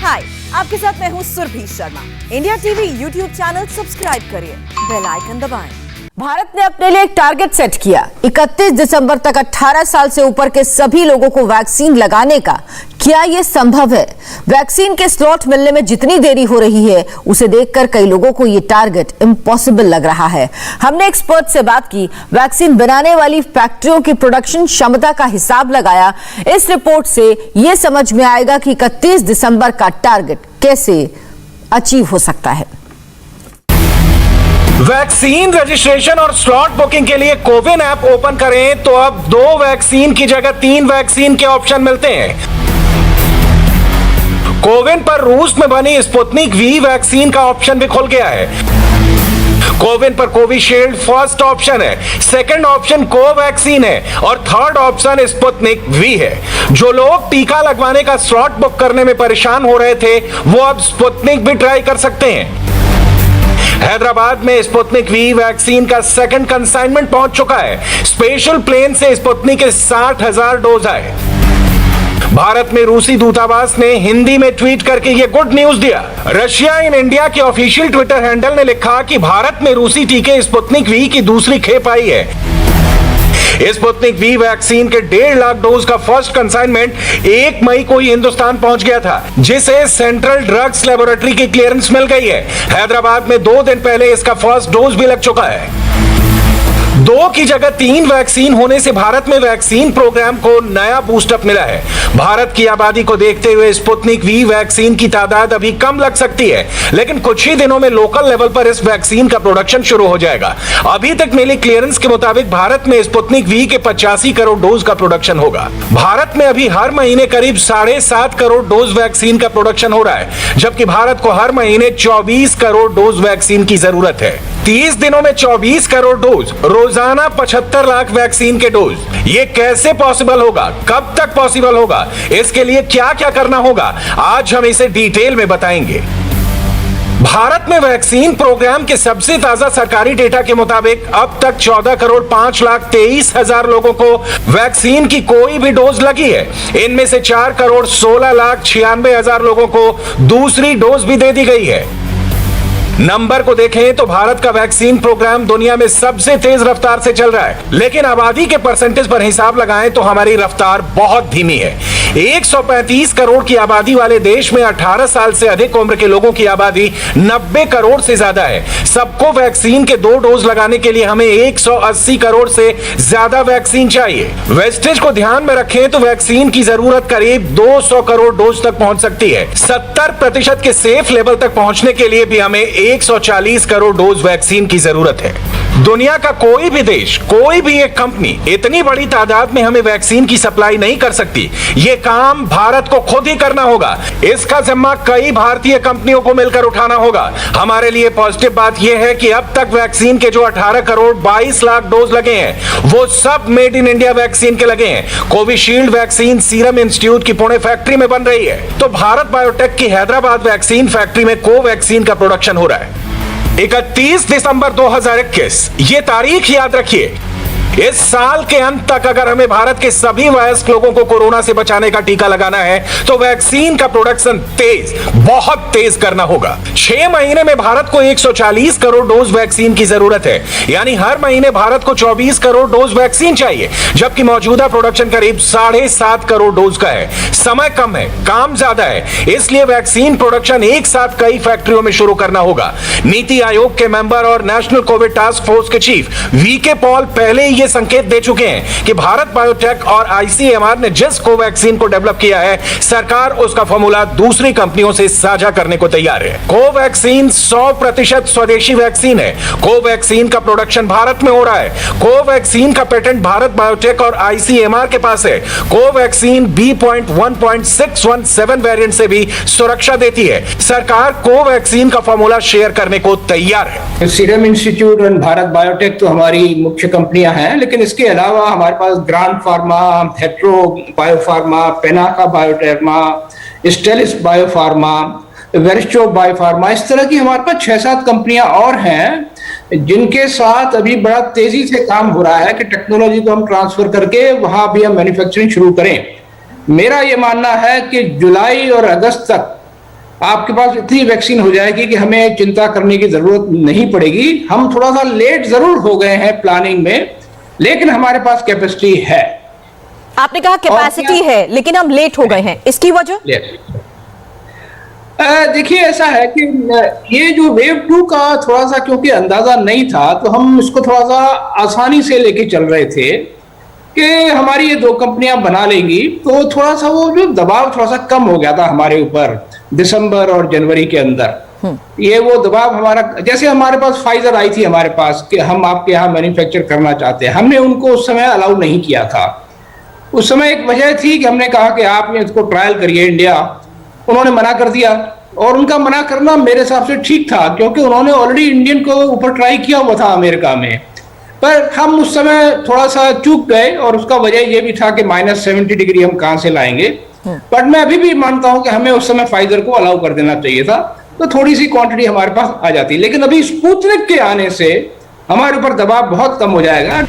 हाय, आपके साथ मैं हूँ Surabhi Sharma. India TV YouTube channel subscribe करिए, बेल आइकन दबाएं। भारत ने अपने लिए एक टारगेट सेट किया, 31 दिसंबर तक 18 साल से ऊपर के सभी लोगों को वैक्सीन लगाने का। क्या यह संभव है? वैक्सीन के स्लॉट मिलने में जितनी देरी हो रही है, उसे देखकर कई लोगों को यह टारगेट इम्पॉसिबल लग रहा है। हमने एक्सपर्ट से बात की, वैक्सीन बनाने वाली फैक्ट्रियों की प्रोडक्शन क्षमता का हिसाब लगाया। इस रिपोर्ट से यह समझ में आएगा कि 31 दिसंबर का टारगेट कैसे अचीव हो सकता है। वैक्सीन रजिस्ट्रेशन और स्लॉट बुकिंग के लिए कोविन ऐप ओपन करें तो अब 2 वैक्सीन की जगह 3 वैक्सीन के ऑप्शन मिलते हैं। कोविन पर रूस में बनी स्पुतनिक वी वैक्सीन का ऑप्शन भी खुल गया है। कोविन पर कोविशील्ड फर्स्ट ऑप्शन है, सेकंड ऑप्शन कोवैक्सीन है और थर्ड ऑप्शन स्पुतनिक वी है। जो लोग टीका लगवाने का स्लॉट बुक करने में परेशान हो रहे थे, वो अब स्पुतनिक भी ट्राई कर सकते हैं। हैदराबाद में स्पुतनिक वी वैक्सीन का सेकंड कंसाइनमेंट पहुंच चुका है। स्पेशल प्लेन से स्पुतनिक के 60,000 डोज आए। भारत में रूसी दूतावास ने हिंदी में ट्वीट करके ये गुड न्यूज दिया। रशिया इन इंडिया के ऑफिशियल ट्विटर हैंडल ने लिखा कि भारत में रूसी टीके स्पुतनिक वी की दूसरी खेप आई है। स्पुतनिक वी वैक्सीन के 1.5 लाख डोज का फर्स्ट कंसाइनमेंट 1 मई को ही हिंदुस्तान पहुंच गया था, जिसे सेंट्रल ड्रग्स लेबोरेटरी की क्लियरेंस मिल गई है। हैदराबाद में 2 दिन पहले इसका फर्स्ट डोज भी लग चुका है। 2 की जगह 3 वैक्सीन होने से भारत में वैक्सीन प्रोग्राम को नया बूस्टअप मिला है। भारत की आबादी को देखते हुए स्पुतनिक वी वैक्सीन की तादाद अभी कम लग सकती है, लेकिन कुछ ही दिनों में लोकल लेवल पर इस वैक्सीन का प्रोडक्शन शुरू हो जाएगा। अभी तक मिली क्लियरेंस के मुताबिक भारत में स्पुतनिक वी के 85 करोड़ डोज का प्रोडक्शन होगा। भारत में अभी हर महीने करीब 7.5 करोड़ डोज वैक्सीन का प्रोडक्शन हो रहा है, जबकि भारत को हर महीने 24 करोड़ डोज वैक्सीन की जरूरत है। 30 दिनों में 24 करोड़ डोज, रोजाना 75 लाख वैक्सीन के डोज। ये कैसे पॉसिबल होगा? कब तक पॉसिबल होगा? इसके लिए क्या क्या करना होगा? आज हम इसे डिटेल में बताएंगे। भारत में वैक्सीन प्रोग्राम के सबसे ताजा सरकारी डेटा के मुताबिक अब तक 14 करोड़ 5 लाख 23 हजार लोगों को वैक्सीन की कोई भी डोज लगी है। इनमें से 4 करोड़ 16 लाख 96 हजार लोगों को दूसरी डोज भी दे दी गई है। नंबर को देखें तो भारत का वैक्सीन प्रोग्राम दुनिया में सबसे तेज रफ्तार से चल रहा है, लेकिन आबादी के परसेंटेज पर हिसाब लगाएं तो हमारी रफ्तार बहुत धीमी है। 135 करोड़ की आबादी वाले देश में 18 साल से अधिक उम्र के लोगों की आबादी 90 करोड़ से ज्यादा है। सबको वैक्सीन के 2 डोज लगाने के लिए हमें 180 करोड़ से ज्यादा वैक्सीन चाहिए। वेस्टेज को ध्यान में रखें तो वैक्सीन की जरूरत करीब 200 करोड़ डोज तक पहुंच सकती है। 70% के सेफ लेवल तक पहुंचने के लिए भी हमें 140 करोड़ डोज वैक्सीन की जरूरत है। दुनिया का कोई भी देश, कोई भी एक कंपनी इतनी बड़ी तादाद में हमें वैक्सीन की सप्लाई नहीं कर सकती। ये काम भारत को खुद ही करना होगा। इसका जिम्मा कई भारतीय कंपनियों को मिलकर उठाना होगा। हमारे लिए पॉजिटिव बात यह है कि अब तक वैक्सीन के जो 18 करोड़ 22 लाख डोज लगे हैं, वो सब मेड इन इंडिया वैक्सीन के लगे हैं। कोविशील्ड वैक्सीन सीरम इंस्टीट्यूट की पुणे फैक्ट्री में बन रही है, तो भारत बायोटेक की हैदराबाद वैक्सीन फैक्ट्री में कोवैक्सीन का प्रोडक्शन हो रहा है। 31 दिसंबर 2021, ये तारीख याद रखिए। इस साल के अंत तक अगर हमें भारत के सभी वयस्क लोगों को कोरोना से बचाने का टीका लगाना है, तो वैक्सीन का प्रोडक्शन बहुत तेज करना होगा। 6 महीने में भारत को 140 करोड़ डोज वैक्सीन की जरूरत है, यानी हर महीने भारत को 24 करोड़ डोज वैक्सीन चाहिए, जबकि मौजूदा प्रोडक्शन करीब 7.5 करोड़ डोज का है। समय कम है, काम ज्यादा है, इसलिए वैक्सीन प्रोडक्शन एक साथ कई फैक्ट्रियों में शुरू करना होगा। नीति आयोग के मेंबर और नेशनल कोविड टास्क फोर्स के चीफ वीके पॉल पहले ये संकेत दे चुके हैं कि भारत बायोटेक और आईसीएमआर ने जिस कोवैक्सीन को डेवलप किया है, सरकार उसका फॉर्मूला दूसरी कंपनियों से साझा करने को तैयार है। कोवैक्सीन 100% स्वदेशी वैक्सीन है। कोवैक्सीन का प्रोडक्शन भारत में हो रहा है। कोवैक्सीन का पेटेंट भारत बायोटेक और आईसीएमआर के पास है। कोवैक्सीन B.1.617 वेरिएंट से भी सुरक्षा देती है। सरकार कोवैक्सीन का फॉर्मूला शेयर करने को तैयार है। सीरम इंस्टीट्यूट और भारत बायोटेक तो हमारी मुख्य कंपनियां हैं, लेकिन इसके अलावा हमारे पास ग्रांड फार्मा, हेट्रो बायोफार्मा, पेनाका बायोटेर्मा, स्टेलिस बायोफार्मा, वेरिस्टो बायोफार्मा, इस तरह की हमारे पास 6-7 कंपनियां और हैं, जिनके साथ अभी बड़ा तेजी से काम हो रहा है कि टेक्नोलॉजी को हम ट्रांसफर करके वहां भी हम मैन्युफैक्चरिंग शुरू करें। मेरा ये मानना है कि जुलाई और अगस्त तक आपके पास इतनी वैक्सीन हो जाएगी कि हमें चिंता करने की जरूरत नहीं पड़ेगी। हम थोड़ा सा लेट जरूर हो गए हैं प्लानिंग में, लेकिन हमारे पास कैपेसिटी है। आपने कहा कैपेसिटी है, लेकिन हम लेट हो गए हैं, इसकी वजह? देखिए, ऐसा है कि ये जो वेव 2 का थोड़ा सा क्योंकि अंदाजा नहीं था, तो हम इसको थोड़ा सा आसानी से लेके चल रहे थे कि हमारी ये 2 कंपनियां बना लेंगी, तो थोड़ा सा वो जो दबाव थोड़ा सा कम हो गया था हमारे ऊपर दिसंबर और जनवरी के अंदर। ये वो दबाव हमारा, जैसे हमारे पास फाइजर आई थी हमारे पास कि हम आपके यहाँ मैन्युफैक्चर करना चाहते हैं, हमने उनको उस समय अलाउ नहीं किया था। उस समय एक वजह थी कि हमने कहा कि आप ये इसको ट्रायल करिए इंडिया, उन्होंने मना कर दिया। और उनका मना करना मेरे हिसाब से ठीक था, क्योंकि उन्होंने ऑलरेडी इंडियन को ऊपर ट्राई किया हुआ था अमेरिका में। पर हम उस समय थोड़ा सा चूक गए, और उसका वजह यह भी था कि -70 डिग्री हम कहां से लाएंगे। बट मैं अभी भी मानता हूं कि हमें उस समय फाइजर को अलाउ कर देना चाहिए था, तो थोड़ी सी क्वांटिटी हमारे पास आ जाती। लेकिन अभी स्पुतनिक के आने से हमारे ऊपर दबाव बहुत कम हो जाएगा।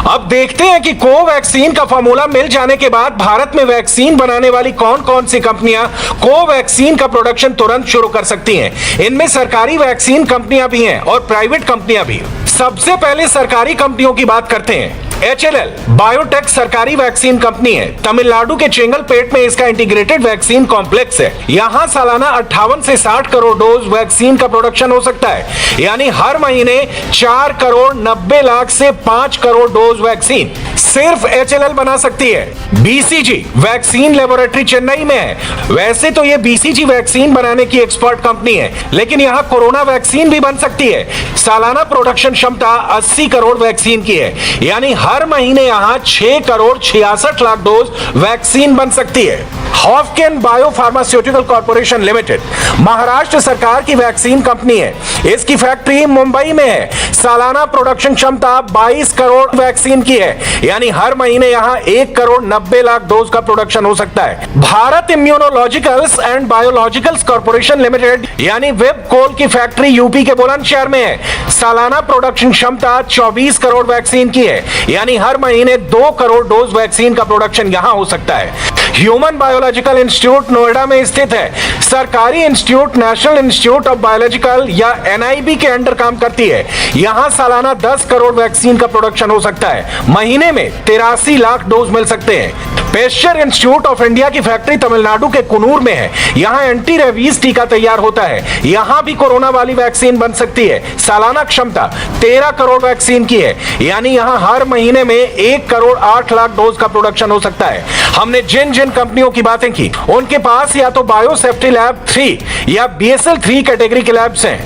अब देखते हैं कि कोवैक्सीन का फार्मूला मिल जाने के बाद भारत में वैक्सीन बनाने वाली कौन कौन सी कंपनियां कोवैक्सीन का प्रोडक्शन तुरंत शुरू कर सकती हैं। इनमें सरकारी वैक्सीन कंपनियां भी हैं और प्राइवेट कंपनियां भी। सबसे पहले सरकारी कंपनियों की बात करते हैं। HLL बायोटेक सरकारी वैक्सीन कंपनी है। तमिलनाडु के चेंगलपेट में इसका इंटीग्रेटेड वैक्सीन कॉम्प्लेक्स है। यहां सालाना 58 से 60 करोड़ डोज वैक्सीन का प्रोडक्शन हो सकता है, यानी हर महीने 4 करोड़ 90 लाख से 5 करोड़ डोज वैक्सीन सिर्फ HLL बना सकती है। BCG वैक्सीन लेबोरेटरी चेन्नई में है। वैसे तो ये BCG वैक्सीन बनाने की एक्सपर्ट कंपनी है, लेकिन यहाँ कोरोना वैक्सीन भी बन सकती है। सालाना प्रोडक्शन क्षमता 80 करोड़ वैक्सीन की है, यानी हर महीने यहां 6 करोड़ 66 लाख डोज वैक्सीन बन सकती है। हॉफकेन बायो फार्मास्यूटिकल कॉर्पोरेशन लिमिटेड महाराष्ट्र सरकार की वैक्सीन कंपनी है। इसकी फैक्ट्री मुंबई में है। सालाना प्रोडक्शन क्षमता 22 करोड़ वैक्सीन की है, यानी हर महीने यहां 1 करोड़ 90 लाख डोज का प्रोडक्शन हो सकता है। Bharat Immunologicals and biologicals corporation limited यानी वेबकोल की फैक्ट्री यूपी के बुलंदशहर में है। सालाना प्रोडक्शन क्षमता 24 करोड़ वैक्सीन की है, यानी हर महीने 2 करोड़ डोज वैक्सीन का प्रोडक्शन यहां हो सकता है। ह्यूमन बायोलॉजिकल इंस्टीट्यूट नोएडा में स्थित है। सरकारी institute national institute of biological या NIB के अंडर काम करती है। यहां सालाना 10 करोड़ वैक्सीन का प्रोडक्शन हो सकता है। महीने में 83 लाख डोज मिल सकते हैं। पेस्चर इंस्टीट्यूट ऑफ इंडिया की फैक्ट्री तमिलनाडु के कुनूर में है। यहां एंटी रेबीज टीका तैयार होता है। यहां भी कोरोना वाली वैक्सीन बन सकती है। सालाना क्षमता 13 करोड़ वैक्सीन की है, यानी यहां हर महीने में 1 करोड़ 8 लाख डोज का प्रोडक्शन हो सकता है। हमने जिन जिन कंपनियों की बातें की, उनके पास या तो बायोसेफ्टी लैब 3 या BSL 3 कैटेगरी के लैब्स हैं,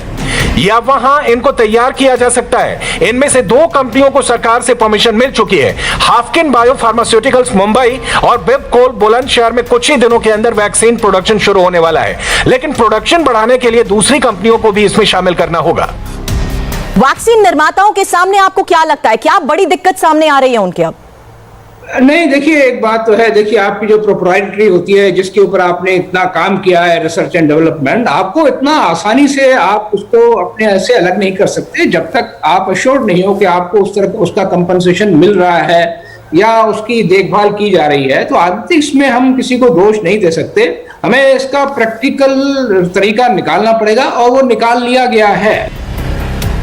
या वहां इनको तैयार किया जा सकता है। इनमें से 2 कंपनियों को सरकार से परमिशन मिल चुकी है। हाफकिन बायो फार्मास्यूटिकल्स मुंबई और वेबकोल बुलंदशहर में कुछ ही दिनों के अंदर वैक्सीन प्रोडक्शन शुरू होने वाला है, लेकिन प्रोडक्शन बढ़ाने के लिए दूसरी कंपनियों को भी इसमें शामिल करना होगा। वैक्सीन निर्माताओं के सामने आपको क्या लगता है, क्या बड़ी दिक्कत सामने आ रही है उनके? अब नहीं, देखिए एक बात तो है, देखिए आपकी जो प्रोप्राइटरी होती है, जिसके ऊपर आपने इतना काम किया है, रिसर्च एंड डेवलपमेंट, आपको इतना आसानी से आप उसको अपने ऐसे अलग नहीं कर सकते जब तक आप अश्योर्ड नहीं हो कि आपको उस तरह उसका कंपनसेशन मिल रहा है या उसकी देखभाल की जा रही है। तो आगे इसमें हम किसी को दोष नहीं दे सकते। हमें इसका प्रैक्टिकल तरीका निकालना पड़ेगा, और वो निकाल लिया गया है।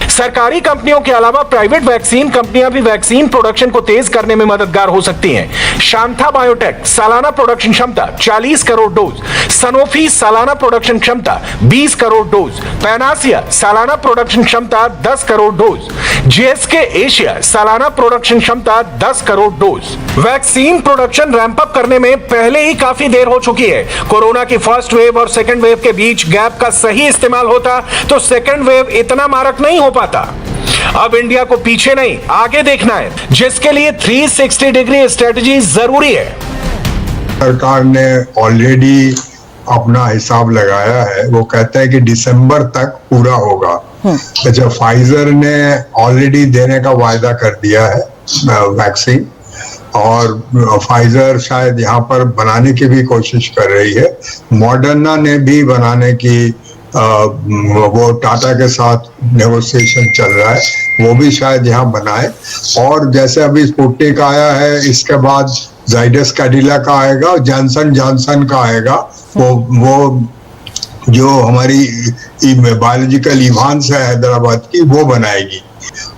सरकारी कंपनियों के अलावा प्राइवेट वैक्सीन कंपनियां भी वैक्सीन प्रोडक्शन को तेज करने में मददगार हो सकती हैं। शांथा बायोटेक सालाना प्रोडक्शन क्षमता 40 करोड़ डोज, सनोफी सालाना प्रोडक्शन क्षमता 20 करोड़ डोज, पैनासिया सालाना प्रोडक्शन क्षमता 10 करोड़ डोज, GSK एशिया सालाना प्रोडक्शन क्षमता 10 crore dose. Vaccine production ramp up करने में पहले ही काफी देर हो चुकी है। कोरोना की फर्स्ट वेव और सेकेंड वेव के बीच गैप का सही इस्तेमाल होता तो सेकेंड वेव इतना मारक नहीं हो पाता। अब इंडिया को पीछे नहीं आगे देखना है, जिसके लिए 360 डिग्री स्ट्रेटजी जरूरी है। सरकार ने ऑलरेडी अपना हिसाब लगाया है। वो कहता है कि दिसंबर तक पूरा होगा। अच्छा, फाइजर ने ऑलरेडी देने का वायदा कर दिया है वैक्सीन, और फाइजर शायद यहाँ पर बनाने की भी कोशिश कर रही है। मॉडर्ना ने भी बनाने की वो टाटा के साथ नेगोशिएशन चल रहा है, वो भी शायद यहाँ बनाए। और जैसे अभी स्पुतनिक आया है, इसके बाद जाइडस कैडिला का आएगा, जॉनसन का आएगा। वो जो हमारी बायोलॉजिकल इवांस है हैदराबाद की, वो बनाएगी।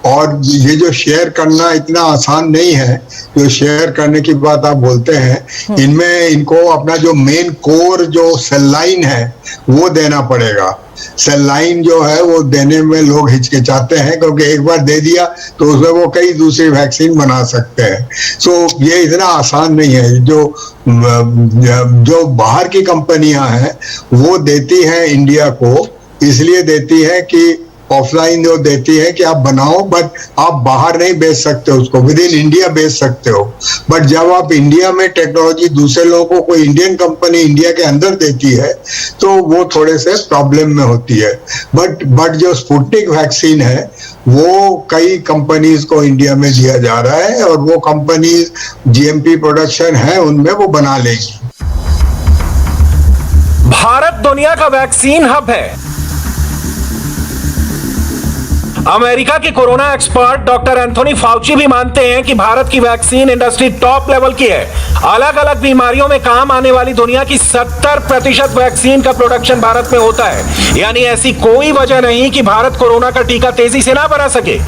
और ये जो शेयर करना इतना आसान नहीं है, जो शेयर करने की बात आप बोलते हैं, इनमें इनको अपना जो मेन कोर जो सेल लाइन है वो देना पड़ेगा। सेल लाइन जो है वो देने में लोग हिचकिचाते हैं, क्योंकि एक बार दे दिया तो उसमें वो कई दूसरी वैक्सीन बना सकते हैं। सो ये इतना आसान नहीं है। जो बाहर की कंपनियां हैं वो देती हैं इंडिया को, इसलिए देती है कि ऑफलाइन जो देती है कि आप बनाओ, बट आप बाहर नहीं बेच सकते उसको, विद इन इंडिया बेच सकते हो। बट जब आप इंडिया में टेक्नोलॉजी दूसरे लोगों को कोई इंडियन कंपनी इंडिया के अंदर देती है तो वो थोड़े से प्रॉब्लम में होती है। बट जो स्पुतनिक वैक्सीन है वो कई कंपनीज को इंडिया में दिया जा रहा है, और वो कंपनीज जीएमपी प्रोडक्शन है उनमें वो बना लेगी। भारत दुनिया का वैक्सीन हब है। अमेरिका के corona expert doctor Anthony Fauci भी मानते हैं कि भारत की वैक्सीन इंडस्ट्री टॉप लेवल की है। अलग अलग बीमारियों में काम आने वाली दुनिया की 70% वैक्सीन का प्रोडक्शन भारत में होता है। यानी ऐसी कोई वजह नहीं कि भारत कोरोना का टीका तेजी से ना बना सके।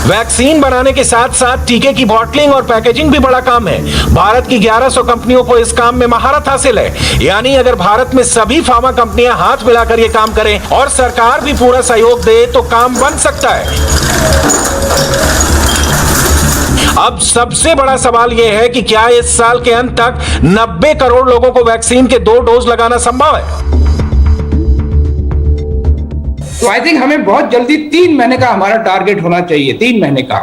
वैक्सीन बनाने के साथ साथ टीके की बॉटलिंग और पैकेजिंग भी बड़ा काम है। भारत की 1100 कंपनियों को इस काम में महारत हासिल है। यानी अगर भारत में सभी फार्मा कंपनियां हाथ मिलाकर ये काम करें और सरकार भी पूरा सहयोग दे तो काम बन सकता है। अब सबसे बड़ा सवाल यह है कि क्या इस साल के अंत तक 90 करोड़ लोगों को वैक्सीन के 2 डोज लगाना संभव है? तो आई थिंक हमें बहुत जल्दी 3 महीने का हमारा टारगेट होना चाहिए, 3 महीने का,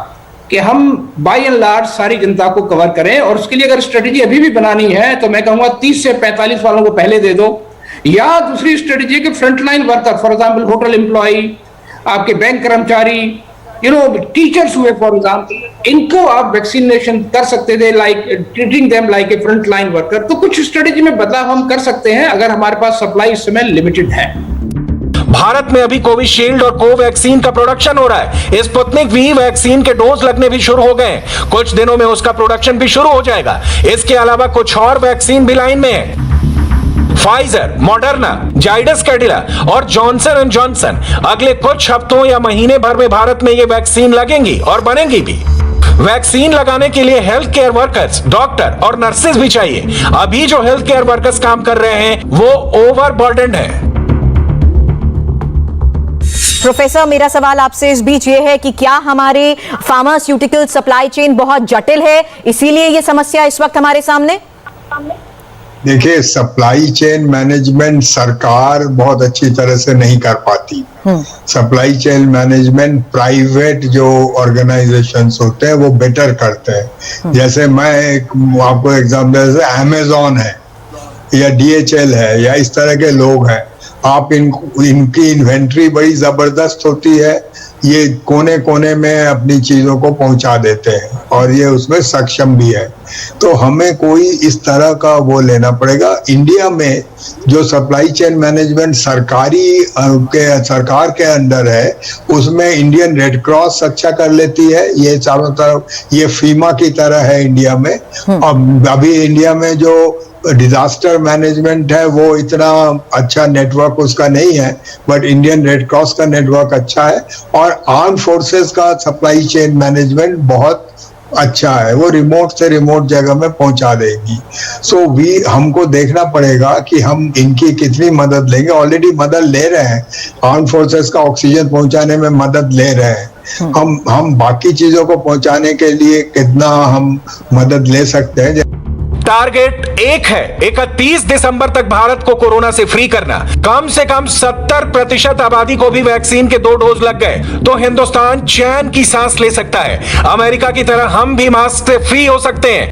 कि हम बाय एंड लार्ज सारी जनता को कवर करें। और उसके लिए अगर स्ट्रेटेजी अभी भी बनानी है तो मैं कहूंगा 30 से 45 वालों को पहले दे दो, या दूसरी स्ट्रेटेजी के frontline worker, for example hotel employ, आपके बैंक कर्मचारी, टीचर्स हुए फॉर एग्जाम्पल, इनको आप वैक्सीनेशन कर सकते थे, like treating them like a frontline worker. तो कुछ स्ट्रेटेजी में बदलाव हम कर सकते हैं अगर हमारे पास सप्लाई इस समय लिमिटेड है। भारत में अभी कोविशील्ड और कोवैक्सीन का प्रोडक्शन हो रहा है। स्पुतनिक वी वैक्सीन के डोज लगने भी शुरू हो गए हैं। कुछ दिनों में उसका प्रोडक्शन भी शुरू हो जाएगा। इसके अलावा कुछ और वैक्सीन भी लाइन में है। फाइजर, मॉडर्ना, जाइडस कैडिला और जॉनसन एंड जॉनसन अगले कुछ हफ्तों या महीने भर में भारत में ये वैक्सीन लगेंगी और बनेंगी भी। वैक्सीन लगाने के लिए हेल्थ केयर वर्कर्स, डॉक्टर और नर्सेज भी चाहिए। अभी जो हेल्थ केयर वर्कर्स काम कर रहे हैं वो ओवरबर्डन्ड है। प्रोफेसर, मेरा सवाल आपसे इस बीच ये है कि क्या हमारे फार्मास्यूटिकल सप्लाई चेन बहुत जटिल है, इसीलिए ये समस्या इस वक्त हमारे सामने? देखिए, सप्लाई चेन मैनेजमेंट सरकार बहुत अच्छी तरह से नहीं कर पाती। सप्लाई चेन मैनेजमेंट प्राइवेट जो ऑर्गेनाइजेशंस होते हैं वो बेटर करते हैं। जैसे मैं आपको एग्जांपल, जैसे अमेज़न है या DHL है या इस तरह के लोग हैं, आप इनकी इन्वेंट्री बड़ी जबरदस्त होती है। ये कोने कोने में अपनी चीजों को पहुंचा देते हैं और ये उसमें सक्षम भी है। तो हमें कोई इस तरह का वो लेना पड़ेगा। इंडिया में जो सप्लाई चेन मैनेजमेंट सरकार के अंडर है, उसमें इंडियन रेड क्रॉस अच्छा कर लेती है। ये चारों तरफ ये फीमा की तरह है इंडिया में। अब अभी इंडिया में जो डिजास्टर मैनेजमेंट है वो इतना अच्छा नेटवर्क उसका नहीं है, बट इंडियन रेड क्रॉस का नेटवर्क अच्छा है। और आर्म फोर्सेस का सप्लाई चेन मैनेजमेंट बहुत अच्छा है, वो रिमोट से रिमोट जगह में पहुंचा देगी। हमको देखना पड़ेगा कि हम इनकी कितनी मदद लेंगे। ऑलरेडी मदद ले रहे हैं, आर्म फोर्सेस का ऑक्सीजन पहुंचाने में मदद ले रहे हैं। हम बाकी चीजों को पहुंचाने के लिए कितना हम मदद ले सकते हैं। टारगेट एक है, 31 दिसंबर तक भारत को कोरोना से फ्री करना। कम से कम 70% आबादी को भी वैक्सीन के 2 डोज लग गए तो हिंदुस्तान चैन की सांस ले सकता है। अमेरिका की तरह हम भी मास्क से फ्री हो सकते हैं।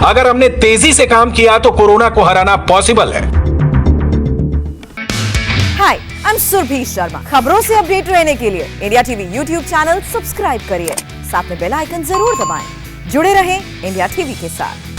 अगर हमने तेजी से काम किया तो कोरोना को हराना पॉसिबल है। हाय, आई एम सुरभि शर्मा। खबरों से अपडेट रहने के लिए India TV YouTube channel subscribe करिए, साथ में बेल आइकन जरूर दबाएं। जुड़े रहें इंडिया टीवी के साथ।